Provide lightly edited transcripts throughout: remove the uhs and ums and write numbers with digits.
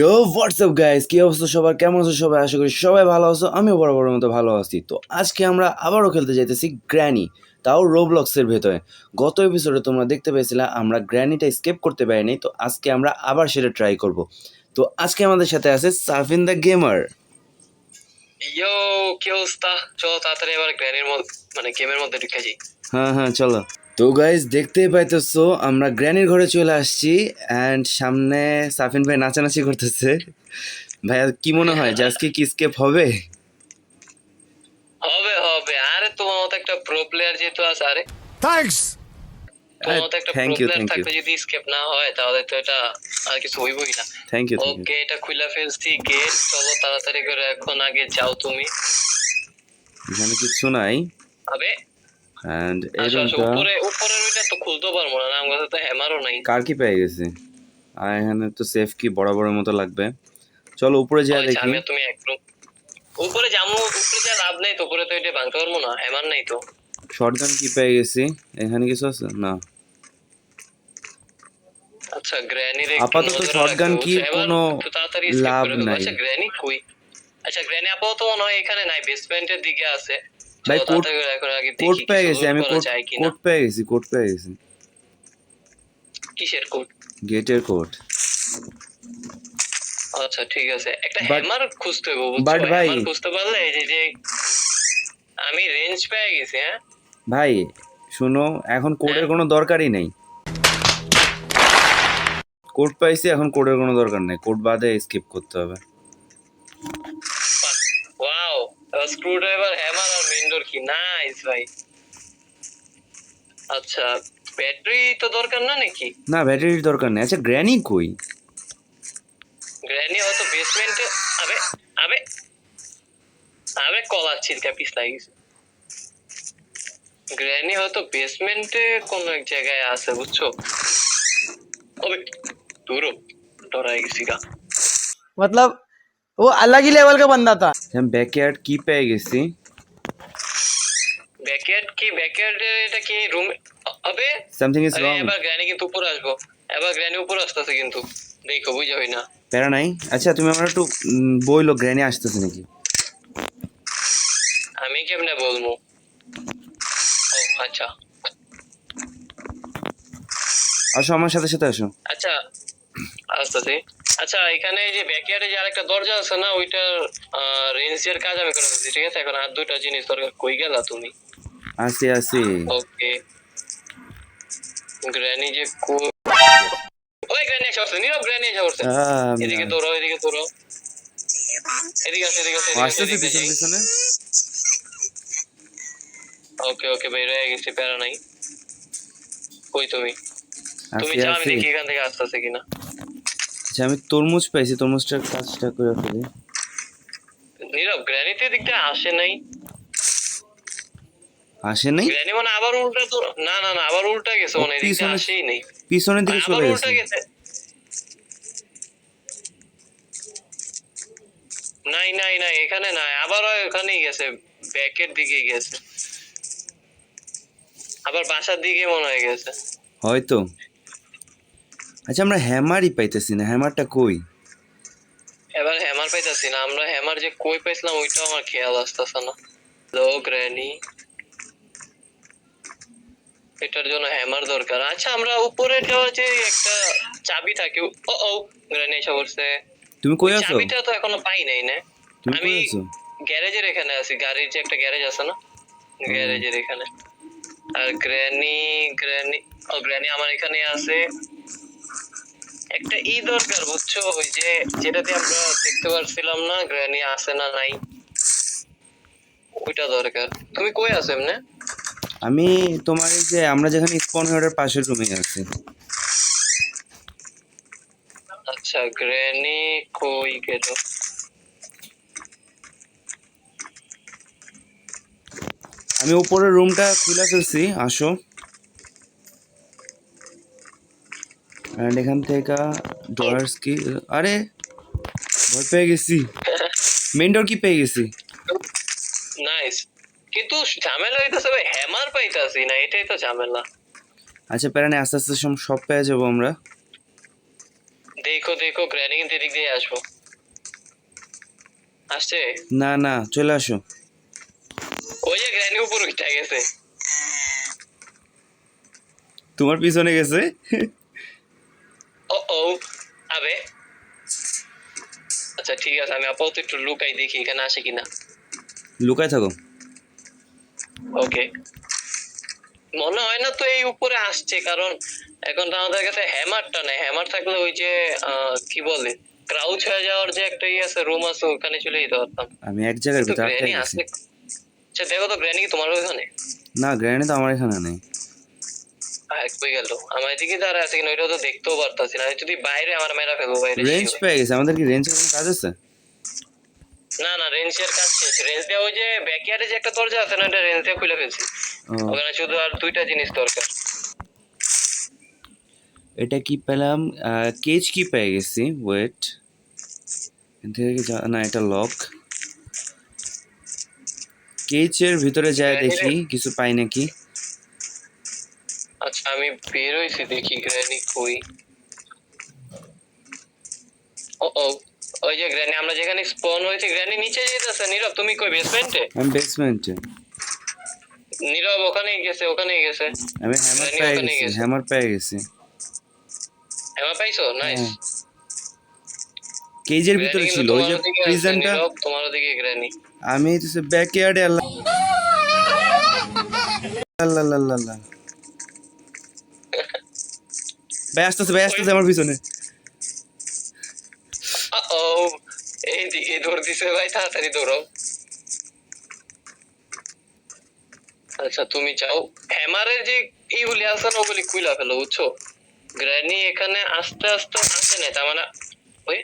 Yo, what's up guys? কি অবস্থা সবার? কেমন আছো সবাই? আশা করি সবাই ভালো আছো। আমিও বরাবরের মতো ভালো আছি। তো আজকে আমরা আবারও খেলতে যাইতেছি গ্র্যানি, তাও রোবলক্সের ভেতরে। গত এপিসোডে তোমরা দেখতে পেয়েছিলে আমরা গ্র্যানিটা স্কেপ করতে পারিনি, তো আজকে আমরা আবার সেটা ট্রাই করব। তো আজকে আমাদের সাথে আছে সাফিন দ্য গেমার। ইয়ো, কি অবস্থা? চলো তাড়াতাড়ি এবার গ্র্যানির মধ্যে মানে গেমের মধ্যে ঢুকে যাই। হ্যাঁ চলো। তো গাইজ দেখতেই পাইতেছো আমরা গ্র্যানির ঘরে চলে আসছি অ্যান্ড সামনে সাফিন ভাই নাচানাচি করতেছে। ভাইয়া কি মনে হয় যে আজকে কি স্কেপ হবে? হবে হবে, আরে তোমার মতো একটা প্রো প্লেয়ার যেহেতু আছে, আরে থ্যাঙ্কস। তোমার মতো একটা thank pro you player thank you থাকলে যদি স্কেপ না হয় তাহলে তো এটা আর কিছু হইবই না। Thank you. ওকে, এটা খুলে ফেলছি গেট। চলো তাড়াতাড়ি করে, এখন আগে যাও তুমি। এখানে কিছু নাই আবে অ্যান্ড এই আসো আসো, রুমটা উপরের ওইটা তো খুলতে পারবো না, আমার কাছে তো হ্যামারও নাই। কার কি পেয়ে গেছে। আর এখানে তো সেফ কি বরাবরের মতো লাগবে। চলো উপরে যা আচ্ছা, দেখি। আমি আর তুমি এক room। উপরে যাবো, উপরে যা লাভ নেই তো, উপরে তো এটা ভাঙতে পারবো না, হ্যামার নাই তো। শটগান কি পেয়ে গেছি। এখানে কিছু আছে না। আচ্ছা, গ্র্যানির আপাতত শটগান কি কোনো তাড়াতাড়ি লাভ নাই। আচ্ছা, গ্র্যানি কই? আচ্ছা, গ্র্যানি আপাতত মনে হয় এখানে নাই, বেসমেন্টের দিকে আছে। ভাই চলো কোড তাড়াতাড়ি করে এখন আগে কোড দেখি পেয়ে কিছু গেছি loot আমি। করা যায় কিনা। কোড পেয়ে গেছি, কোড পেয়ে গেছি। কিসের কোড? গেটের কোড। আচ্ছা ঠিক আছে, একটা But- হ্যামার খুঁজতে হবে, বুঝছো? but ভাই- হ্যামার খুঁজতে পারলে এই যে যে আমি রেঞ্জ পেয়ে গেছি। হ্যাঁ ভাই শুনো, এখন কোডের কোনো দরকারই নেই। কোড পাইছি, এখন কোডের কোনো দরকার নেই। কোড বাদে স্কিপ করতে হবে। ওয়াও, স্ক্রুড্রাইভার, হ্যামার আর মেইন ডোর কি নাইস ভাই। আচ্ছা, ব্যাটারি তো দরকার না নাকি? না ব্যাটারির দরকার নেই। আচ্ছা গ্র্যানি কই? গ্র্যানি হয়তো বেসমেন্টে। আবে আবে আবে কলার ছিলকা পিছলা গেছে। গ্র্যানি হয়তো বেসমেন্টে কোন এক জায়গায় আছে, বুঝছো? ওবে দূর ডরাই গেছি গা। मतलब वो अलग ही लेवल का बंदा था। আমি ব্যাকয়ার্ড কি পেয়ে গেছি। ব্যাকয়ার্ড কি? ব্যাকয়ার্ডে এটা কি রুম? আবে সামথিং ইজ আরে রং। এবার গ্র্যানি কিন্তু উপরে আসবো। এবার গ্র্যানি উপরে আসতেছে কিন্তু, দেখো বুঝা হয় না। প্যারা নাই। আচ্ছা তুমি আমার একটু বইলো গ্র্যানি আসতেছে নাকি। আমি কেমনে বলবো? ও আচ্ছা আসো আমার সাথে সাথে আসো। আচ্ছা, আসতেছি। আচ্ছা, এখানে এই যে ব্যাকয়ার্ডে যে আরেকটা দরজা আছে না, ওইটার রেঞ্জের কাজ আমি করে দিচ্ছি, ঠিক আছে? এখন আর দুইটা জিনিস দরকার। কই গেলা তুমি? আসি আসি। ওকে, গ্র্যানি যে ওই গ্র্যানি এসে পড়ছে, নীরব গ্র্যানি এসে পড়ছে। এদিকে দৌড়াও, এদিকে দৌড়াও, এদিকে আসো, এদিকে আসো, আসতেছে এদিকে পিছনে যাই। পিছনে। ওকে ওকে, বের হয়ে গেছি, প্যারা নাই। কই তুমি? তুমি আসি যাও, আমি আসি। দেখি এখান থেকে আসতেছে কিনা। আচ্ছা আমি তরমুজ পাইছি, তরমুজটার কাজটা করে ফেলি। নীরব গ্র্যানিতে দিকটা আসে নাই। আসে নাই। গ্র্যানি মানে আবার উল্টা তো, না না না, আবার উল্টা গেছে, ও মানে এদিকটা পিছনে, আসেই নেই। পিছনের দিকে আবার চলে উল্টা গেছে। গেছে। নাই নাই নাই, এখানে নাই, আবার ওখানেই গেছে, ব্যাকের দিকে গেছে, আবার বাসার দিকে মনে হয়ে গেছে। হয়তো। আচ্ছা আমরা হ্যামারই পাইতেছি না, হ্যামারটা কই? এবার হ্যামার পাইতাছি না আমরা। হ্যামার যে কই পাইছিলাম ওইটাও আমার খেয়াল আসতেছে না। লো গ্র্যানি, এটার জন্য হ্যামার দরকার। আচ্ছা, আমরা উপরে যাওয়ার যে একটা চাবি থাকে, ও ও গ্র্যানি এসে পড়ছে। তুমি কই আছো? চাবিটা তো এখনো পাই নাই না। তুমি আমি কই আছো? গ্যারেজের এখানে আছি, গাড়ির যে একটা গ্যারেজ আছে না, গ্যারেজের এখানে। আর গ্র্যানি, গ্র্যানি আমার এখানে আছে। একটা দরকার, বুঝছো? ওই যে যেটাতে আমরা দেখতে পারছিলাম না গ্র্যানি আছে না নাই, ওইটা দরকার। তুমি কই আছো এমনে? আমি তোমার এই যে আমরা যেখানে স্পন হেডের পাশের রুমে আছি। আচ্ছা, গ্র্যানি কই গেল? আমি উপরের রুমটা খুলে ফেলছি, আসো। এন্ড এখান থেকে ডোরস কি, আরে ভয় পেয়ে গেছি। মেইন ডোর কি পেয়ে গেছি। নাইস, কিন্তু ঝামেলা হইতাছে ভাই, হ্যামার পাইতাছি না, এটাই তো ঝামেলা। আচ্ছা প্যারানে আস্তে আস্তে সব পেয়ে যাবো আমরা। দেখো দেখো গ্র্যানি কিন্তু এদিক দিয়ে আসবো। আসছে? না না, চলে আসো। ওই যে গ্র্যানি উপর উঠে গেছে। তোমার পিছনে গেছে। ও ও আবে, আচ্ছা ঠিক আছে, আমি আপাতত একটু লুকাই দেখি এখানে আসে কিনা। লুকায় থাকো। ওকে, মনে হয় না তো এই উপরে আসছে, কারণ এখন তো আমাদের কাছে হ্যামারটা নেই। হ্যামার থাকলে ওই যে কি বলে, ক্রাউচ হয়ে যাওয়ার যে একটা আছে, রুম আছে, ওখানে চলে যেতে পারতাম। আমি এক জায়গার তো ভিতরে আটকে গ্র্যানি গেছি। আসলে, আচ্ছা দেখো তো গ্র্যানি কি তোমার ওখানে? না, গ্র্যানি তো আমার এখানে নেই। এক হয়ে গেল আমার এদিকে দাঁড়া আছে কিনা ওইটাও তো দেখতেও পারতাছি না। যদি বাইরে আমার মেরা ফেলবো বাইরে রেঞ্জ sure। পেয়ে গেছে। আমাদের কি রেঞ্জের কোনো কাজ আছে? না না, রেঞ্জের কাজ শেষ। রেঞ্জ দিয়ে ওই যে ব্যাকইয়ার্ডে যে একটা দরজা আছে না, এটা রেঞ্জ দিয়ে খুলে ফেলছি। ও, ওখানে শুধু আর দুইটা জিনিস দরকার। এটা কি পেলাম? কেজ কি পেয়ে গেছি। ওয়েট, না, এটা লক। কেজের ভিতরে যায় দেখি কিছু পাই নাকি। আচ্ছা আমি বের হইছি, দেখি গ্র্যানি কই। ও ও, ওই যে গ্র্যানি, আমরা যেখানে স্পন হয়েছে, গ্র্যানি নিচে যেতেছে। নীরব তুমি কই? বেসমেন্টে? আমি বেসমেন্টে। নীরব ওখানেই গেছে, ওখানেই গেছে। আমি হ্যামার গ্র্যানি পেয়ে ওখানেই গেছি, গেছে। হ্যামার পেয়ে গেছি। এমা পাইছো? নাইস। হ্যাঁ, কেজের ভিতরে ছিল ওই যে প্রিজনটা। নীরব তোমার ওদিকে গ্র্যানি। আমি তো ব্যাকইয়ার্ডে। আল্লাহ আল্লাহ আল্লাহ আল্লাহ আল্লাহ। ভাই আসতেছে, ভাই আসতেছে আমার পিছনে। ও, এইদিকে দৌড় দিছে ভাই, তাড়াতাড়ি দৌড়াও। আচ্ছা তুমি চাও হ্যামারের যে এইগুলি আছে না, ওগুলি কুইলা ফেলো, বুঝছো? গ্র্যানি এখানে আস্তে আস্তে আসে না, তার মানে ওই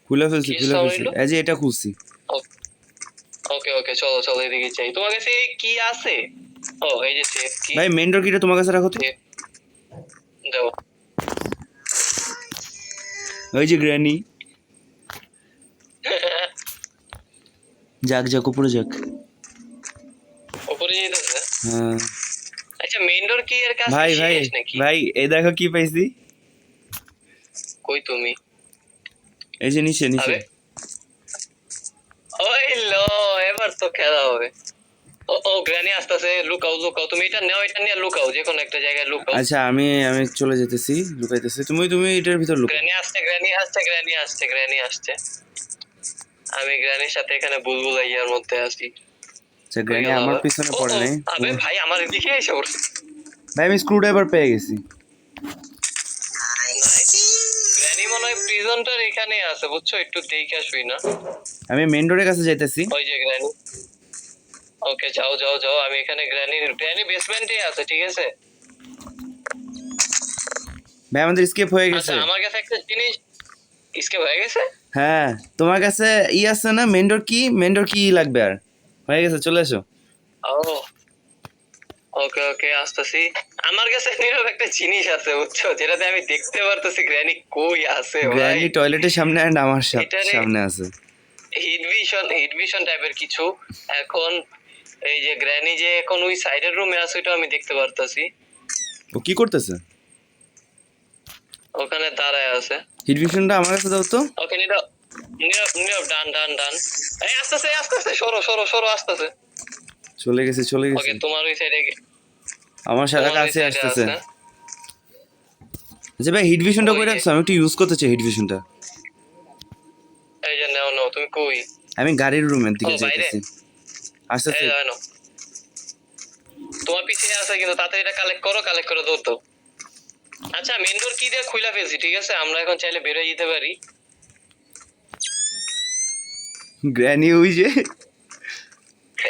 খুলে ফেলছি, কি খুলে sound ফেলছি। হইলো? এই যে এটা খুলছি। ওকে ওকে, চলো চলো এদিকে চাই। তোমার কাছে কি আছে? ও এই যে সেফ কি। ভাই মেন ডোর কিটা তোমার কাছে রাখো তো। সেফ দাও। ওই যে গ্র্যানি। যাক যাক, উপরে যাক। উপরে যেতেছে। হ্যাঁ আচ্ছা মেইন ডোর কি এর কাজ ভাই, ভাই শেষ নাকি? ভাই, এই দেখো কি পাইছি। কই তুমি? এই যে নিচে নিচে। আরে ওই লো, এবার তো খেলা হবে। ও ও গ্র্যানি আসতেছে, লুকাও লুকাও। তুমি এটা নাও, এটা নিয়ে লুকাও, যে কোনো একটা জায়গায় লুকাও। আচ্ছা, আমি আমি চলে যেতেছি, লুকাইতেছি। তুমি তুমি এটার ভিতর লুকাও। গ্র্যানি আসছে, গ্র্যানি আসছে, গ্র্যানি আসছে, গ্র্যানি আসছে। আমি গ্র্যানির সাথে এখানে বুলবুল ইয়ার মধ্যে আছি। আচ্ছা, গ্র্যানি আমার পিছনে পড়ে নাই। আবে ভাই আমার এদিকে এসে পড়ছে। ভাই আমি স্ক্রু ড্রাইভার পেয়ে গেছি। নাইস। গ্র্যানি মনে হয় প্রিজনটার এখানে আছে, বুঝছো? একটু দেখে আসবি না? আমি মেন ডোরের কাছে যাইতেছি। ওই যে গ্র্যানি। ওকে যাও যাও যাও, আমি এখানে গ্র্যানি বেসমেন্টে আছে, ঠিক আছে? ভাই আমাদের স্কেপ হয়ে গেছে। আচ্ছা আমার কাছে একটা জিনিস স্কেপ হয়ে গেছে। হ্যাঁ, তোমার কাছে ই আছে না, মেন ডোর কি? মেন ডোর কি লাগবে আর? হয়ে গেছে, চলে এসো। ও ওকে ওকে, আসতেছি। আমার কাছে নীরব একটা জিনিস আছে, বুঝছো, যেটাতে আমি দেখতে পারতেছি গ্র্যানি কই আছে ভাই। গ্র্যানি টয়লেটের সামনে আর আমার এটারে সামনে আছে। হিট ভিশন টাইপের কিছু। এখন এই যে গ্র্যানি যে এখন ওই সাইডের রুমে আছে, ওটা আমি দেখতে পারতাছি। ও কি করতেছে? ওখানে দাঁড়ায় আছে। হিট ভিশনটা আমার কাছে দাও তো। ওকে নীরব নীরব নীরব, ডান ডান ডান। এই আসতেছে আসতেছে, সরো সরো সরো, আসতেছে। চলে গেছে, চলে ওকে গেছে। তোমার ওই সাইডে, আমার সাথে তোমার ওই কাছে সাইডে আসতেছে। আছে। আচ্ছা ভাই, হিট ভিশনটা ওই কই যে- রাখছো? আমি একটু ইউজ করতে চাই হিট ভিশনটা। এই যে নাও নাও, তুমি কই? আমি গাড়ির রুমের দিকে ও, বাইরে? যাইতেছি। আসতেছি। এই জানো তোমার পিছিয়ে আছে, কিন্তু তাড়াতাড়ি এটা কালেক্ট করো, কালেক্ট করে দৌড় দাও। আচ্ছা মেন ডোর কি দিয়ে খুলে ফেলছি, ঠিক আছে? আমরা এখন চাইলে বের হয়ে যেতে পারি। গ্র্যানি ওই যে।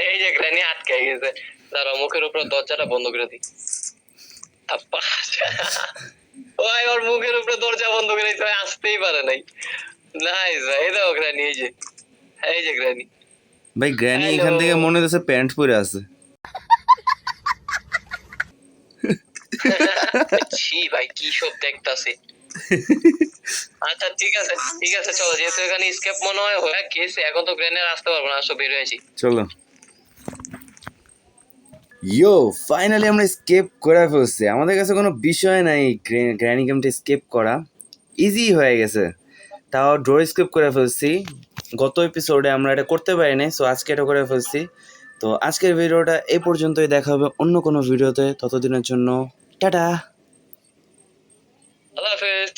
এই যে গ্র্যানি আটকে গেছে। দাঁড়াও, মুখের উপর দরজাটা বন্ধ করে দিই। থাপ্পা। ওই ওর মুখের উপরে দরজা বন্ধ করে দিতে আসতেই পারে নাই। নাইস ভাই, এই দাও গ্র্যানি, এই যে, এই যে গ্র্যানি। ভাই গ্র্যানি Hello. এখান থেকে মনে হচ্ছে প্যান্ট পরে আছে। ছি ভাই, কি সব দেখতাছি। আচ্ছা ঠিক আছে ঠিক আছে, চলো, যেহেতু এখানে স্কেপ মনে হয় হয়ে গেছে, এখন তো গ্র্যানি আর আসতে পারবো না, আসো বের হয়েছি। চলো। ইয়ো, ফাইনালি আমরা স্কেপ করে ফেলছি। আমাদের কাছে কোনো বিষয় নাই গ্র্যানি গেমটা স্কেপ করা। ইজি হয়ে গেছে। তাও ড্র স্কিপ করে ফেলছি, গত এপিসোডে আমরা এটা করতে পারিনি, সো আজকে এটা করে ফেলছি। তো আজকের ভিডিওটা এই পর্যন্তই, দেখা হবে অন্য কোনো ভিডিওতে, ততদিনের জন্য টাটা। আল্লাহ হাফেজ।